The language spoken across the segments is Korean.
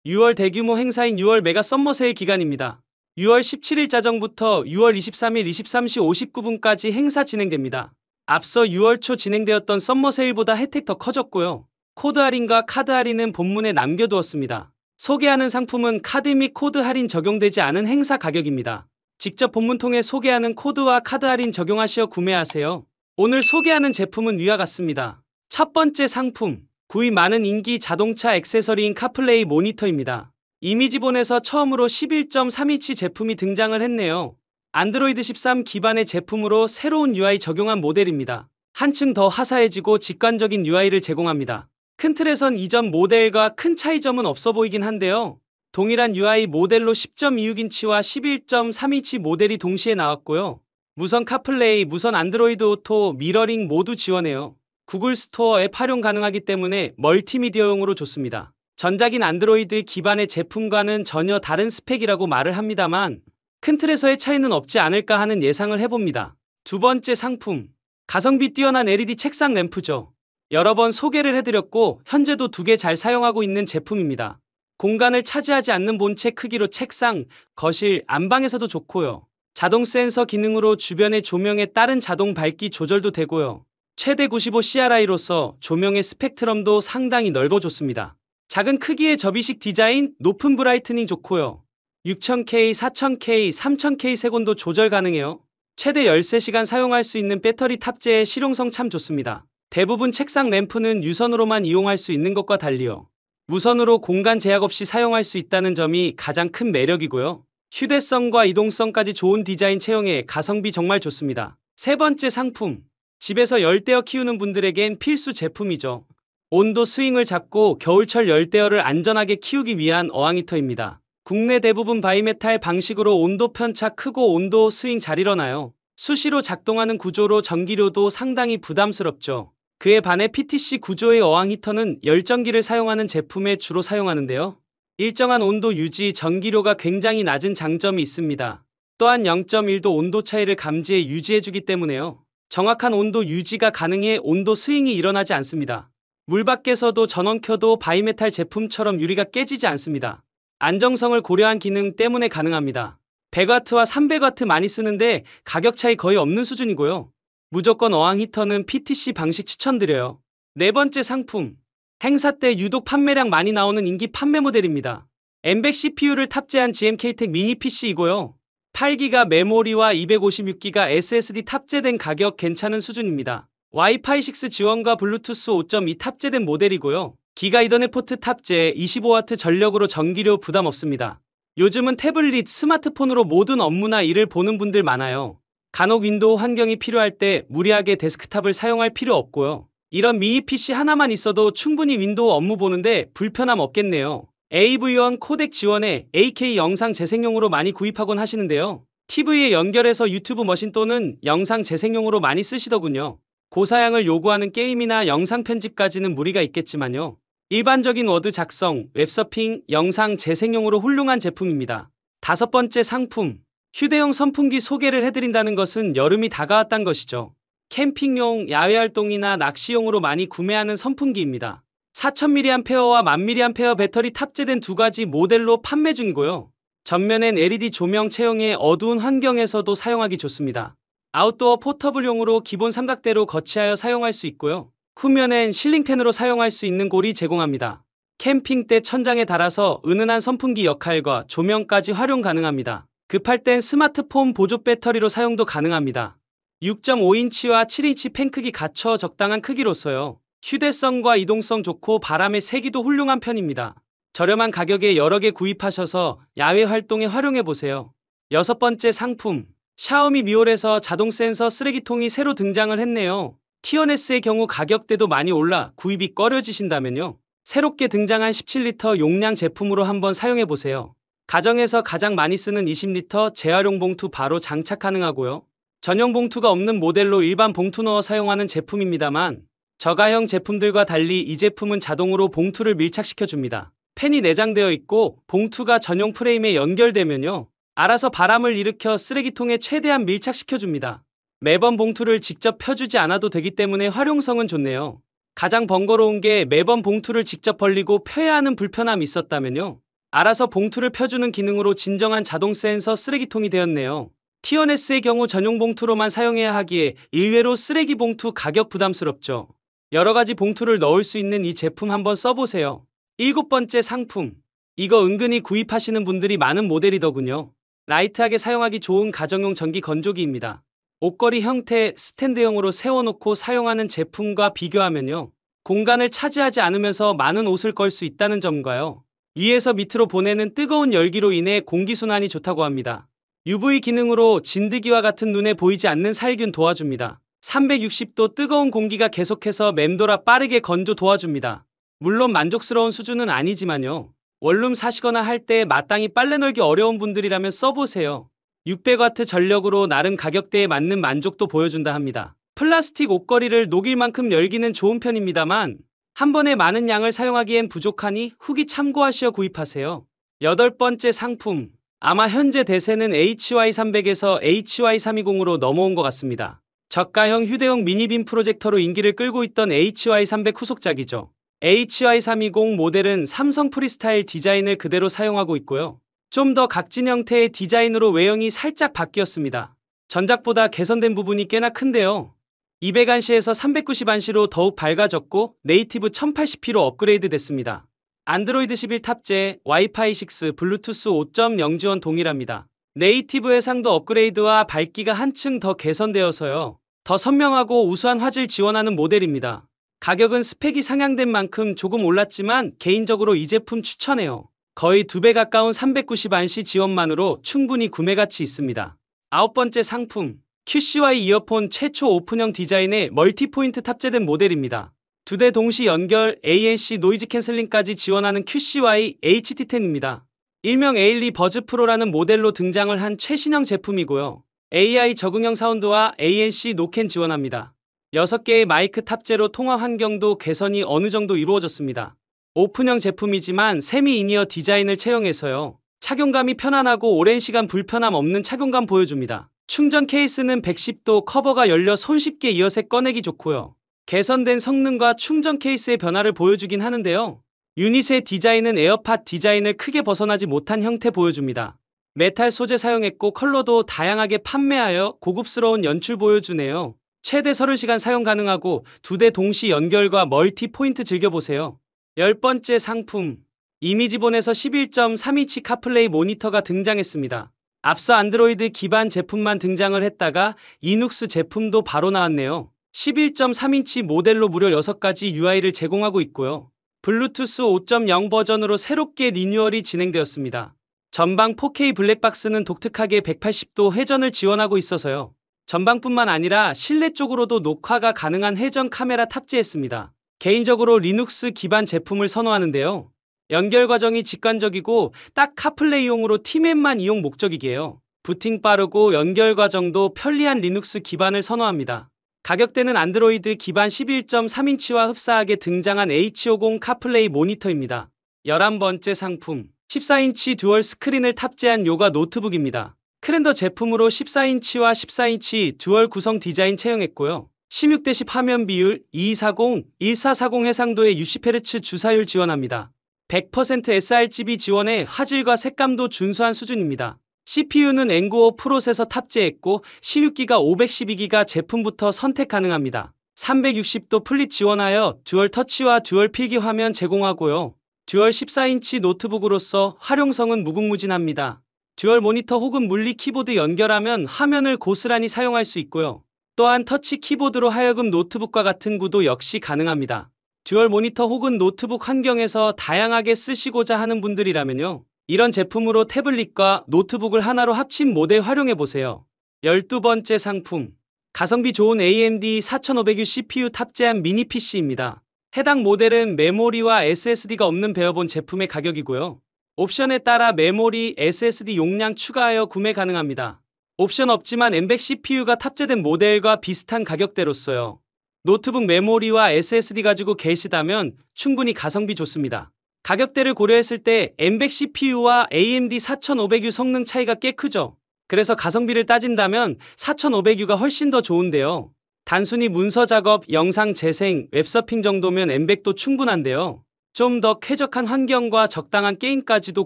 6월 대규모 행사인 6월 메가 썸머 세일 기간입니다. 6월 17일 자정부터 6월 23일 23시 59분까지 행사 진행됩니다. 앞서 6월 초 진행되었던 썸머 세일보다 혜택 더 커졌고요. 코드 할인과 카드 할인은 본문에 남겨두었습니다. 소개하는 상품은 카드 및 코드 할인 적용되지 않은 행사 가격입니다. 직접 본문 통해 소개하는 코드와 카드 할인 적용하시어 구매하세요. 오늘 소개하는 제품은 위와 같습니다. 첫 번째 상품, 구입 많은 인기 자동차 액세서리인 카플레이 모니터입니다. 이미지본에서 처음으로 11.3인치 제품이 등장을 했네요. 안드로이드 13 기반의 제품으로 새로운 UI 적용한 모델입니다. 한층 더 화사해지고 직관적인 UI를 제공합니다. 큰 틀에선 이전 모델과 큰 차이점은 없어 보이긴 한데요. 동일한 UI 모델로 10.26인치와 11.3인치 모델이 동시에 나왔고요. 무선 카플레이, 무선 안드로이드 오토, 미러링 모두 지원해요. 구글 스토어 앱 활용 가능하기 때문에 멀티미디어용으로 좋습니다. 전작인 안드로이드 기반의 제품과는 전혀 다른 스펙이라고 말을 합니다만 큰 틀에서의 차이는 없지 않을까 하는 예상을 해봅니다. 두 번째 상품, 가성비 뛰어난 LED 책상 램프죠. 여러 번 소개를 해드렸고 현재도 2개 잘 사용하고 있는 제품입니다. 공간을 차지하지 않는 본체 크기로 책상, 거실, 안방에서도 좋고요. 자동 센서 기능으로 주변의 조명에 따른 자동 밝기 조절도 되고요. 최대 95CRI로서 조명의 스펙트럼도 상당히 넓어졌습니다. 작은 크기의 접이식 디자인, 높은 브라이트닝 좋고요. 6000K, 4000K, 3000K 색온도 조절 가능해요. 최대 13시간 사용할 수 있는 배터리 탑재에 실용성 참 좋습니다. 대부분 책상 램프는 유선으로만 이용할 수 있는 것과 달리요. 무선으로 공간 제약 없이 사용할 수 있다는 점이 가장 큰 매력이고요. 휴대성과 이동성까지 좋은 디자인 체형에 가성비 정말 좋습니다. 세 번째 상품, 집에서 열대어 키우는 분들에겐 필수 제품이죠. 온도 스윙을 잡고 겨울철 열대어를 안전하게 키우기 위한 어항히터입니다. 국내 대부분 바이메탈 방식으로 온도 편차 크고 온도 스윙 잘 일어나요. 수시로 작동하는 구조로 전기료도 상당히 부담스럽죠. 그에 반해 PTC 구조의 어항히터는 열전기를 사용하는 제품에 주로 사용하는데요. 일정한 온도 유지, 전기료가 굉장히 낮은 장점이 있습니다. 또한 0.1도 온도 차이를 감지해 유지해주기 때문에요. 정확한 온도 유지가 가능해 온도 스윙이 일어나지 않습니다. 물 밖에서도 전원 켜도 바이메탈 제품처럼 유리가 깨지지 않습니다. 안정성을 고려한 기능 때문에 가능합니다. 100W와 300W 많이 쓰는데 가격 차이 거의 없는 수준이고요. 무조건 어항 히터는 PTC 방식 추천드려요. 네 번째 상품, 행사 때 유독 판매량 많이 나오는 인기 판매 모델입니다. M100 CPU를 탑재한 GMK텍 미니 PC이고요. 8기가 메모리와 256기가 SSD 탑재된 가격 괜찮은 수준입니다. 와이파이 6 지원과 블루투스 5.2 탑재된 모델이고요. 기가 이더넷 포트 탑재, 25W 전력으로 전기료 부담 없습니다. 요즘은 태블릿, 스마트폰으로 모든 업무나 일을 보는 분들 많아요. 간혹 윈도우 환경이 필요할 때 무리하게 데스크탑을 사용할 필요 없고요. 이런 미니 PC 하나만 있어도 충분히 윈도우 업무 보는데 불편함 없겠네요. AV1 코덱 지원에 8K 영상 재생용으로 많이 구입하곤 하시는데요. TV에 연결해서 유튜브 머신 또는 영상 재생용으로 많이 쓰시더군요. 고사양을 요구하는 게임이나 영상 편집까지는 무리가 있겠지만요. 일반적인 워드 작성, 웹서핑, 영상 재생용으로 훌륭한 제품입니다. 다섯 번째 상품, 휴대용 선풍기 소개를 해드린다는 것은 여름이 다가왔다는 것이죠. 캠핑용, 야외활동이나 낚시용으로 많이 구매하는 선풍기입니다. 4000mAh와 1000mAh 배터리 탑재된 2가지 모델로 판매 중이고요. 전면엔 LED 조명 체형에 어두운 환경에서도 사용하기 좋습니다. 아웃도어 포터블용으로 기본 삼각대로 거치하여 사용할 수 있고요. 후면엔 실링팬으로 사용할 수 있는 골이 제공합니다. 캠핑 때 천장에 달아서 은은한 선풍기 역할과 조명까지 활용 가능합니다. 급할 땐 스마트폰 보조 배터리로 사용도 가능합니다. 6.5인치와 7인치 팬 크기 갖춰 적당한 크기로서요. 휴대성과 이동성 좋고 바람의 세기도 훌륭한 편입니다. 저렴한 가격에 여러 개 구입하셔서 야외 활동에 활용해보세요. 여섯 번째 상품, 샤오미 미홀에서 자동 센서 쓰레기통이 새로 등장을 했네요. T1S의 경우 가격대도 많이 올라 구입이 꺼려지신다면요. 새롭게 등장한 17리터 용량 제품으로 한번 사용해보세요. 가정에서 가장 많이 쓰는 20리터 재활용 봉투 바로 장착 가능하고요. 전용 봉투가 없는 모델로 일반 봉투 넣어 사용하는 제품입니다만 저가형 제품들과 달리 이 제품은 자동으로 봉투를 밀착시켜줍니다. 팬이 내장되어 있고 봉투가 전용 프레임에 연결되면요. 알아서 바람을 일으켜 쓰레기통에 최대한 밀착시켜줍니다. 매번 봉투를 직접 펴주지 않아도 되기 때문에 활용성은 좋네요. 가장 번거로운 게 매번 봉투를 직접 벌리고 펴야 하는 불편함이 있었다면요. 알아서 봉투를 펴주는 기능으로 진정한 자동 센서 쓰레기통이 되었네요. T1S의 경우 전용 봉투로만 사용해야 하기에 의외로 쓰레기 봉투 가격 부담스럽죠. 여러 가지 봉투를 넣을 수 있는 이 제품 한번 써보세요. 7번째 상품. 이거 은근히 구입하시는 분들이 많은 모델이더군요. 라이트하게 사용하기 좋은 가정용 전기 건조기입니다. 옷걸이 형태 스탠드형으로 세워놓고 사용하는 제품과 비교하면요. 공간을 차지하지 않으면서 많은 옷을 걸 수 있다는 점과요. 위에서 밑으로 보내는 뜨거운 열기로 인해 공기순환이 좋다고 합니다. UV 기능으로 진드기와 같은 눈에 보이지 않는 살균 도와줍니다. 360도 뜨거운 공기가 계속해서 맴돌아 빠르게 건조 도와줍니다. 물론 만족스러운 수준은 아니지만요. 원룸 사시거나 할 때 마땅히 빨래 널기 어려운 분들이라면 써보세요. 600W 전력으로 나름 가격대에 맞는 만족도 보여준다 합니다. 플라스틱 옷걸이를 녹일 만큼 열기는 좋은 편입니다만 한 번에 많은 양을 사용하기엔 부족하니 후기 참고하시어 구입하세요. 8번째 상품. 아마 현재 대세는 HY300에서 HY320으로 넘어온 것 같습니다. 저가형 휴대용 미니빔 프로젝터로 인기를 끌고 있던 HY300 후속작이죠. HY320 모델은 삼성 프리스타일 디자인을 그대로 사용하고 있고요. 좀 더 각진 형태의 디자인으로 외형이 살짝 바뀌었습니다. 전작보다 개선된 부분이 꽤나 큰데요. 200안시에서 390안시로 더욱 밝아졌고 네이티브 1080p로 업그레이드 됐습니다. 안드로이드 11 탑재, 와이파이 6, 블루투스 5.0 지원 동일합니다. 네이티브 해상도 업그레이드와 밝기가 한층 더 개선되어서요. 더 선명하고 우수한 화질 지원하는 모델입니다. 가격은 스펙이 상향된 만큼 조금 올랐지만 개인적으로 이 제품 추천해요. 거의 2배 가까운 390안시 지원만으로 충분히 구매가치 있습니다. 9번째 상품. QCY 이어폰 최초 오픈형 디자인의 멀티포인트 탑재된 모델입니다. 2대 동시 연결, ANC 노이즈 캔슬링까지 지원하는 QCY HT10입니다. 일명 에일리 버즈 프로라는 모델로 등장을 한 최신형 제품이고요. AI 적응형 사운드와 ANC 노캔 지원합니다. 6개의 마이크 탑재로 통화 환경도 개선이 어느 정도 이루어졌습니다. 오픈형 제품이지만 세미 이니어 디자인을 채용해서요. 착용감이 편안하고 오랜 시간 불편함 없는 착용감 보여줍니다. 충전 케이스는 110도 커버가 열려 손쉽게 이어서 꺼내기 좋고요. 개선된 성능과 충전 케이스의 변화를 보여주긴 하는데요. 유닛의 디자인은 에어팟 디자인을 크게 벗어나지 못한 형태 보여줍니다. 메탈 소재 사용했고 컬러도 다양하게 판매하여 고급스러운 연출 보여주네요. 최대 30시간 사용 가능하고 2대 동시 연결과 멀티 포인트 즐겨보세요. 10번째 상품. 이미지본에서 11.3인치 카플레이 모니터가 등장했습니다. 앞서 안드로이드 기반 제품만 등장을 했다가 이눅스 제품도 바로 나왔네요. 11.3인치 모델로 무려 6가지 UI를 제공하고 있고요. 블루투스 5.0 버전으로 새롭게 리뉴얼이 진행되었습니다. 전방 4K 블랙박스는 독특하게 180도 회전을 지원하고 있어서요. 전방뿐만 아니라 실내 쪽으로도 녹화가 가능한 회전 카메라 탑재했습니다. 개인적으로 리눅스 기반 제품을 선호하는데요. 연결 과정이 직관적이고 딱 카플레이용으로 티맵만 이용 목적이게요. 부팅 빠르고 연결 과정도 편리한 리눅스 기반을 선호합니다. 가격대는 안드로이드 기반 11.3인치와 흡사하게 등장한 H50 카플레이 모니터입니다. 11번째 상품. 14인치 듀얼 스크린을 탑재한 요가 노트북입니다. 크랜더 제품으로 14인치와 14인치 듀얼 구성 디자인 채용했고요. 16:10 화면 비율, 2240, 1440 해상도의 60Hz 주사율 지원합니다. 100% sRGB 지원에 화질과 색감도 준수한 수준입니다. CPU는 엔구어 프로세서 탑재했고 16기가 512기가 제품부터 선택 가능합니다. 360도 플립 지원하여 듀얼 터치와 듀얼 필기 화면 제공하고요. 듀얼 14인치 노트북으로서 활용성은 무궁무진합니다. 듀얼 모니터 혹은 물리 키보드 연결하면 화면을 고스란히 사용할 수 있고요. 또한 터치 키보드로 하여금 노트북과 같은 구도 역시 가능합니다. 듀얼 모니터 혹은 노트북 환경에서 다양하게 쓰시고자 하는 분들이라면요. 이런 제품으로 태블릿과 노트북을 하나로 합친 모델 활용해보세요. 12번째 상품. 가성비 좋은 AMD 4500U CPU 탑재한 미니 PC입니다. 해당 모델은 메모리와 SSD가 없는 베어본 제품의 가격이고요. 옵션에 따라 메모리, SSD 용량 추가하여 구매 가능합니다. 옵션 없지만 M100 CPU가 탑재된 모델과 비슷한 가격대로서요. 노트북 메모리와 SSD 가지고 계시다면 충분히 가성비 좋습니다. 가격대를 고려했을 때 M100 CPU와 AMD 4500U 성능 차이가 꽤 크죠. 그래서 가성비를 따진다면 4500U가 훨씬 더 좋은데요. 단순히 문서 작업, 영상 재생, 웹서핑 정도면 M100도 충분한데요. 좀 더 쾌적한 환경과 적당한 게임까지도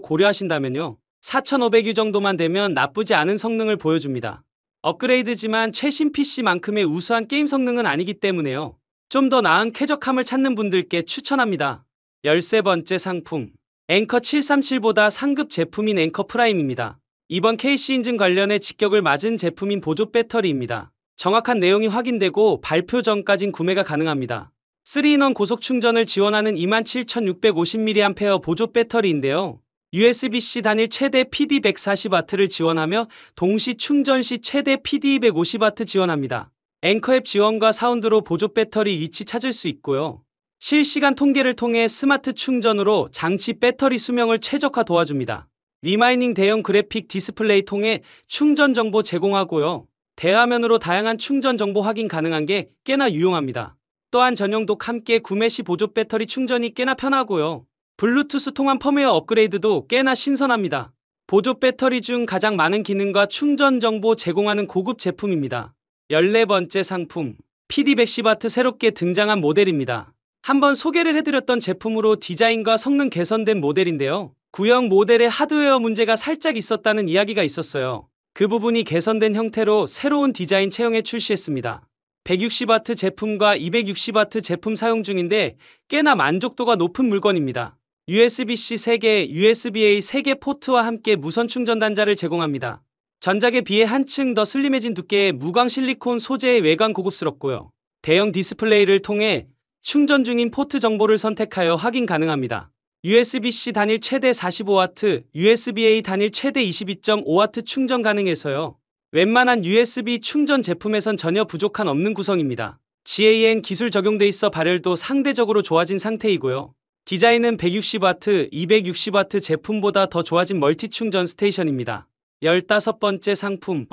고려하신다면요. 4500U 정도만 되면 나쁘지 않은 성능을 보여줍니다. 업그레이드지만 최신 PC만큼의 우수한 게임 성능은 아니기 때문에요. 좀 더 나은 쾌적함을 찾는 분들께 추천합니다. 13번째 상품. 앵커 737보다 상급 제품인 앵커 프라임입니다. 이번 KC 인증 관련해 직격을 맞은 제품인 보조 배터리입니다. 정확한 내용이 확인되고 발표 전까진 구매가 가능합니다. 3인원 고속 충전을 지원하는 27650mAh 보조 배터리인데요. USB-C 단일 최대 PD 140W를 지원하며 동시 충전 시 최대 PD 250W 지원합니다. 앵커 앱 지원과 사운드로 보조 배터리 위치 찾을 수 있고요. 실시간 통계를 통해 스마트 충전으로 장치 배터리 수명을 최적화 도와줍니다. 리마이닝 대형 그래픽 디스플레이 통해 충전 정보 제공하고요. 대화면으로 다양한 충전 정보 확인 가능한 게 꽤나 유용합니다. 또한 전용 독 함께 구매 시 보조 배터리 충전이 꽤나 편하고요. 블루투스 통합 펌웨어 업그레이드도 꽤나 신선합니다. 보조 배터리 중 가장 많은 기능과 충전 정보 제공하는 고급 제품입니다. 14번째 상품. PD 110W 새롭게 등장한 모델입니다. 한번 소개를 해드렸던 제품으로 디자인과 성능 개선된 모델인데요. 구형 모델에 하드웨어 문제가 살짝 있었다는 이야기가 있었어요. 그 부분이 개선된 형태로 새로운 디자인 체형에 출시했습니다. 160W 제품과 260W 제품 사용 중인데 꽤나 만족도가 높은 물건입니다. USB-C 3개, USB-A 3개 포트와 함께 무선 충전 단자를 제공합니다. 전작에 비해 한층 더 슬림해진 두께의 무광 실리콘 소재의 외관 고급스럽고요. 대형 디스플레이를 통해 충전 중인 포트 정보를 선택하여 확인 가능합니다. USB-C 단일 최대 45W, USB-A 단일 최대 22.5W 충전 가능해서요. 웬만한 USB 충전 제품에선 전혀 부족한 없는 구성입니다. GaN 기술 적용돼 있어 발열도 상대적으로 좋아진 상태이고요. 디자인은 160W, 260W 제품보다 더 좋아진 멀티 충전 스테이션입니다. 15번째 상품.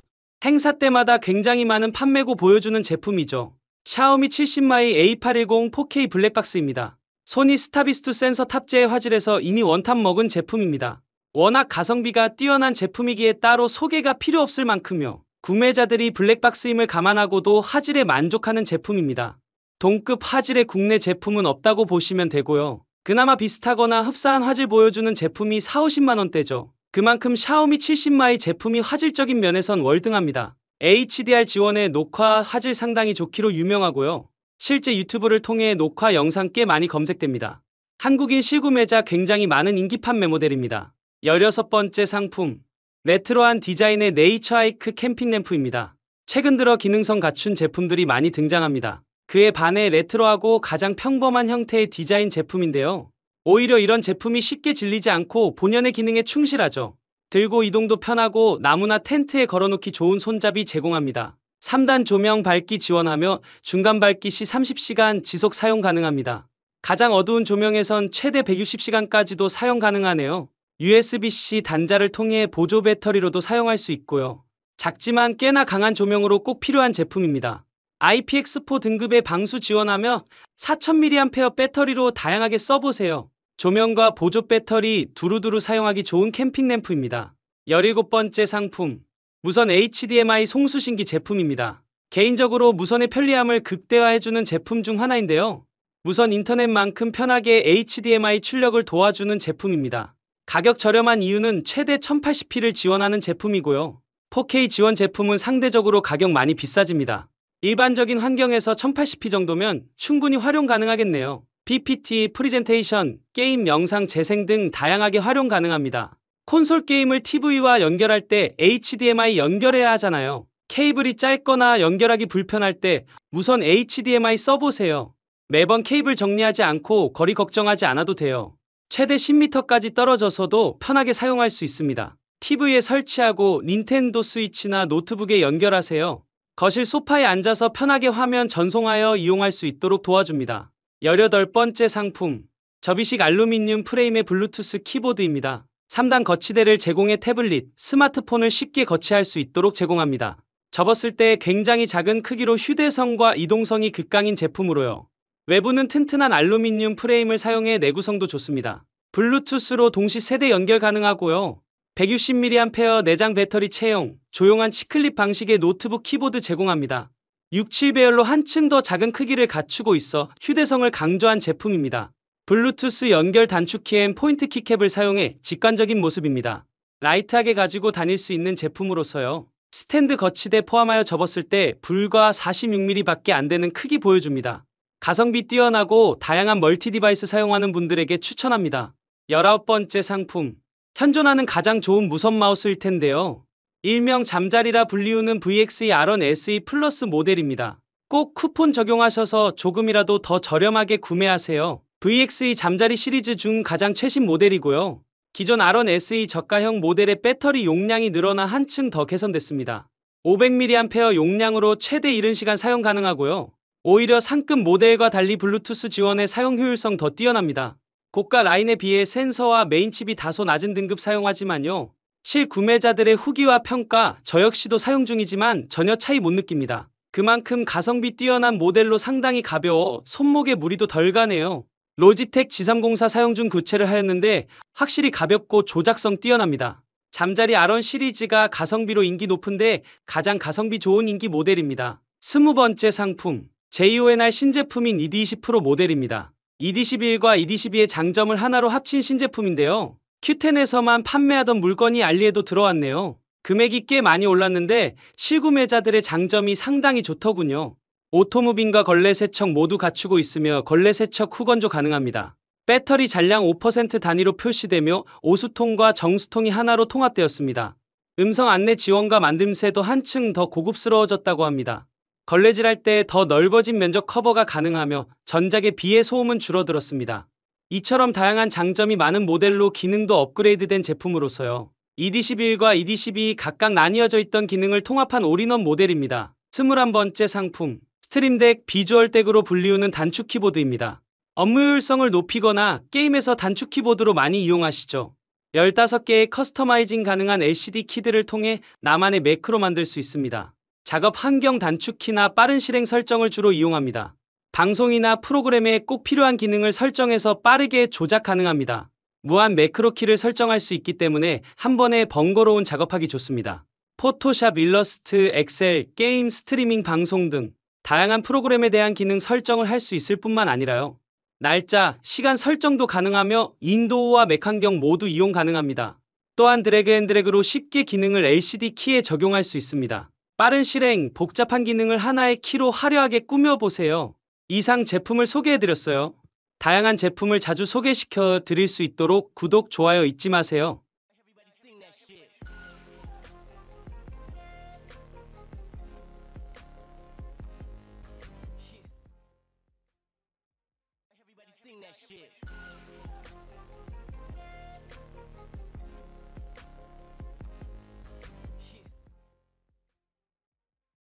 행사 때마다 굉장히 많은 판매고 보여주는 제품이죠. 샤오미 70마이 A810 4K 블랙박스입니다. 소니 스타비스트 센서 탑재의 화질에서 이미 원탑 먹은 제품입니다. 워낙 가성비가 뛰어난 제품이기에 따로 소개가 필요 없을 만큼요. 구매자들이 블랙박스임을 감안하고도 화질에 만족하는 제품입니다. 동급 화질의 국내 제품은 없다고 보시면 되고요. 그나마 비슷하거나 흡사한 화질 보여주는 제품이 40~50만원대죠. 그만큼 샤오미 70마이 제품이 화질적인 면에선 월등합니다. HDR 지원의 녹화 화질 상당히 좋기로 유명하고요. 실제 유튜브를 통해 녹화 영상 꽤 많이 검색됩니다. 한국인 실구매자 굉장히 많은 인기 판매 모델입니다. 16번째 상품. 레트로한 디자인의 네이처 하이크 캠핑 램프입니다. 최근 들어 기능성 갖춘 제품들이 많이 등장합니다. 그에 반해 레트로하고 가장 평범한 형태의 디자인 제품인데요. 오히려 이런 제품이 쉽게 질리지 않고 본연의 기능에 충실하죠. 들고 이동도 편하고 나무나 텐트에 걸어놓기 좋은 손잡이 제공합니다. 3단 조명 밝기 지원하며 중간 밝기 시 30시간 지속 사용 가능합니다. 가장 어두운 조명에선 최대 160시간까지도 사용 가능하네요. USB-C 단자를 통해 보조 배터리로도 사용할 수 있고요. 작지만 꽤나 강한 조명으로 꼭 필요한 제품입니다. IPX4 등급의 방수 지원하며 4000mAh 배터리로 다양하게 써보세요. 조명과 보조 배터리 두루두루 사용하기 좋은 캠핑 램프입니다. 17번째 상품. 무선 HDMI 송수신기 제품입니다. 개인적으로 무선의 편리함을 극대화해주는 제품 중 하나인데요. 무선 인터넷만큼 편하게 HDMI 출력을 도와주는 제품입니다. 가격 저렴한 이유는 최대 1080p를 지원하는 제품이고요. 4K 지원 제품은 상대적으로 가격 많이 비싸집니다. 일반적인 환경에서 1080p 정도면 충분히 활용 가능하겠네요. PPT, 프리젠테이션, 게임 영상 재생 등 다양하게 활용 가능합니다. 콘솔 게임을 TV와 연결할 때 HDMI 연결해야 하잖아요. 케이블이 짧거나 연결하기 불편할 때 무선 HDMI 써보세요. 매번 케이블 정리하지 않고 거리 걱정하지 않아도 돼요. 최대 10m까지 떨어져서도 편하게 사용할 수 있습니다. TV에 설치하고 닌텐도 스위치나 노트북에 연결하세요. 거실 소파에 앉아서 편하게 화면 전송하여 이용할 수 있도록 도와줍니다. 18번째 상품. 접이식 알루미늄 프레임의 블루투스 키보드입니다. 3단 거치대를 제공해 태블릿, 스마트폰을 쉽게 거치할 수 있도록 제공합니다. 접었을 때 굉장히 작은 크기로 휴대성과 이동성이 극강인 제품으로요. 외부는 튼튼한 알루미늄 프레임을 사용해 내구성도 좋습니다. 블루투스로 동시 세대 연결 가능하고요. 160mAh 내장 배터리 채용, 조용한 치클립 방식의 노트북 키보드 제공합니다. 6, 7배열로 한층 더 작은 크기를 갖추고 있어 휴대성을 강조한 제품입니다. 블루투스 연결 단축키 앤 포인트 키캡을 사용해 직관적인 모습입니다. 라이트하게 가지고 다닐 수 있는 제품으로서요. 스탠드 거치대 포함하여 접었을 때 불과 46mm 밖에 안 되는 크기 보여줍니다. 가성비 뛰어나고 다양한 멀티 디바이스 사용하는 분들에게 추천합니다. 19번째 상품. 현존하는 가장 좋은 무선 마우스일 텐데요. 일명 잠자리라 불리우는 VXE R1 SE 플러스 모델입니다. 꼭 쿠폰 적용하셔서 조금이라도 더 저렴하게 구매하세요. VXE 잠자리 시리즈 중 가장 최신 모델이고요. 기존 R1 SE 저가형 모델의 배터리 용량이 늘어나 한층 더 개선됐습니다. 500mAh 용량으로 최대 70시간 사용 가능하고요. 오히려 상급 모델과 달리 블루투스 지원의 사용 효율성 더 뛰어납니다. 고가 라인에 비해 센서와 메인칩이 다소 낮은 등급 사용하지만요. 실구매자들의 후기와 평가, 저 역시도 사용 중이지만 전혀 차이 못 느낍니다. 그만큼 가성비 뛰어난 모델로 상당히 가벼워 손목에 무리도 덜 가네요. 로지텍 G304 사용 중 교체를 하였는데 확실히 가볍고 조작성 뛰어납니다. 잠자리 R1 시리즈가 가성비로 인기 높은데 가장 가성비 좋은 인기 모델입니다. 20번째 상품. JONR 신제품인 ED20 프로 모델입니다. ED11과 ED12의 장점을 하나로 합친 신제품인데요. Q10에서만 판매하던 물건이 알리에도 들어왔네요. 금액이 꽤 많이 올랐는데 실구매자들의 장점이 상당히 좋더군요. 오토무빙과 걸레 세척 모두 갖추고 있으며 걸레 세척 후 건조 가능합니다. 배터리 잔량 5% 단위로 표시되며 오수통과 정수통이 하나로 통합되었습니다. 음성 안내 지원과 만듦새도 한층 더 고급스러워졌다고 합니다. 걸레질할 때 더 넓어진 면적 커버가 가능하며 전작에 비해 소음은 줄어들었습니다. 이처럼 다양한 장점이 많은 모델로 기능도 업그레이드된 제품으로서요. ED11과 ED12 각각 나뉘어져 있던 기능을 통합한 올인원 모델입니다. 21번째 상품. 스트림덱 비주얼덱으로 불리우는 단축 키보드입니다. 업무 효율성을 높이거나 게임에서 단축 키보드로 많이 이용하시죠. 15개의 커스터마이징 가능한 LCD 키들을 통해 나만의 매크로 만들 수 있습니다. 작업 환경 단축키나 빠른 실행 설정을 주로 이용합니다. 방송이나 프로그램에 꼭 필요한 기능을 설정해서 빠르게 조작 가능합니다. 무한 매크로 키를 설정할 수 있기 때문에 한 번에 번거로운 작업하기 좋습니다. 포토샵, 일러스트, 엑셀, 게임, 스트리밍, 방송 등 다양한 프로그램에 대한 기능 설정을 할 수 있을 뿐만 아니라요. 날짜, 시간 설정도 가능하며 윈도우와 맥 환경 모두 이용 가능합니다. 또한 드래그 앤 드래그로 쉽게 기능을 LCD 키에 적용할 수 있습니다. 빠른 실행, 복잡한 기능을 하나의 키로 화려하게 꾸며보세요. 이상 제품을 소개해드렸어요. 다양한 제품을 자주 소개시켜 드릴 수 있도록 구독, 좋아요 잊지 마세요.